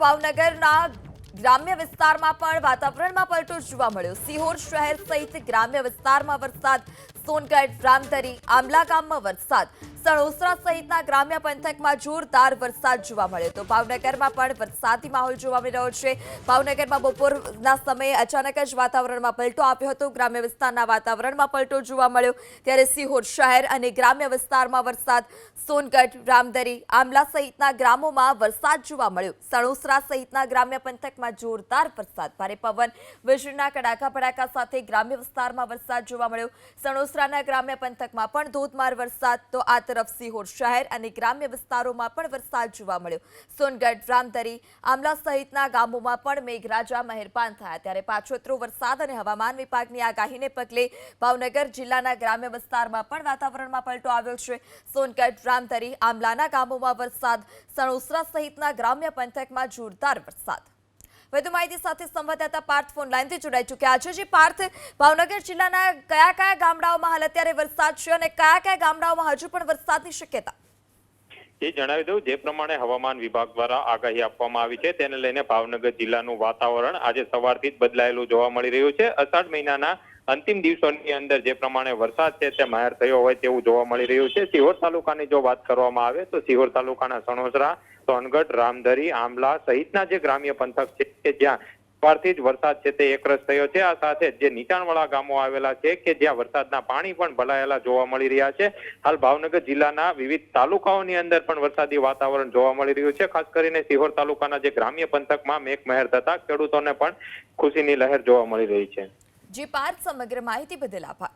ભાવનગરના ગ્રામ્ય વિસ્તારમાં પણ વાતાવરણમાં પલટો જોવા મળ્યો। સિહોર શહેર સહિત ગ્રામ્ય વિસ્તારમાં વરસાદ, સોનગઢ, રામધરી, આંબલા ગામમાં વરસાદ, સણોસરા સહિતના ગ્રામ્ય પંથકમાં જોરદાર વરસાદ જોવા મળ્યો। તો ભાવનગરમાં પણ વરસાદી માહોલ જોવા મળી રહ્યો છે। ભાવનગરમાં બપોરના સમયે અચાનક જ વાતાવરણમાં પલટો આવ્યો હતો। ગ્રામ્ય વિસ્તારના વાતાવરણમાં પલટો જોવા મળ્યો, ત્યારે સિહોર શહેર અને ગ્રામ્ય વિસ્તારમાં વરસાદ, સોનગઢ, રામધરી, આંબલા સહિતના ગ્રામોમાં વરસાદ જોવા મળ્યો। સણોસરા સહિતના ગ્રામ્ય પંથકમાં જોરદાર વરસાદ, ભારે પવન, વીજળીના કડાકા ભડાકા સાથે ગ્રામ્ય વિસ્તારમાં વરસાદ જોવા મળ્યો। સણોસરાના ગ્રામ્ય પંથકમાં પણ ધોધમાર વરસાદ, તો આ તરફ સિહોર શહેર અને ગ્રામ્ય વિસ્તારોમાં પણ વરસાદ જોવા મળ્યો। સોનગઢ, રામધરી, આંબલા સહિતના ગામોમાં પણ મેઘરાજા મહેરબાન થયા। ત્યારે પાછોતરો વરસાદ અને હવામાન વિભાગની આગાહીને પગલે ભાવનગર જિલ્લાના ગ્રામ્ય વિસ્તારમાં પણ વાતાવરણમાં પલટો આવ્યો છે। સોનગઢ, રામધરી, આંબલાના ગામોમાં વરસાદ, સણોસરા સહિતના ગ્રામ્ય પંથકમાં જોરદાર વરસાદ। વધુ માહિતી સાથે સંવાદદાતા પાર્થ ફોન લાઈનથી જોડાઈ ચૂક્યા છે। જી પાર્થ, ભાવનગર જિલ્લાના કયા કયા ગામડાઓમાં હાલ અત્યારે વરસાદ છે અને કયા કયા ગામડાઓમાં હજુ પણ વરસાદની શક્યતા? એ જણાવી દઉં, જે પ્રમાણે હવામાન વિભાગ દ્વારા આગાહી આપવામાં આવી છે તેને લઈને ભાવનગર જિલ્લાનું વાતાવરણ આજે સવારથી જ બદલાયેલું જોવા મળી રહ્યું છે। અષાઢ મહિનાના અંતિમ દિવસોની અંદર જે પ્રમાણે વરસાદ છે તે મહેર થયો હોય તેવું જોવા મળી રહ્યું છે। સિહોર તાલુકાની જો વાત કરવામાં આવે તો સિહોર તાલુકાના સણોસરા, સોનગઢ, રામધરી, આંબલા સહિતના જે ગ્રામ્ય પંથક છે કે જ્યાં સવારથી જ વરસાદ છે તે એકરસ થયો છે। આ સાથે જે નીચાણવાળા ગામો આવેલા છે કે જ્યાં વરસાદના પાણી પણ ભરાયેલા જોવા મળી રહ્યા છે। હાલ ભાવનગર જિલ્લાના વિવિધ તાલુકાઓની અંદર પણ વરસાદી વાતાવરણ જોવા મળી રહ્યું છે। ખાસ કરીને સિહોર તાલુકાના જે ગ્રામ્ય પંથકમાં મેઘમહેર થતા ખેડૂતોને પણ ખુશીની લહેર જોવા મળી રહી છે। જી પાર્થ, સમગ્ર માહિતી બદલ આભાર।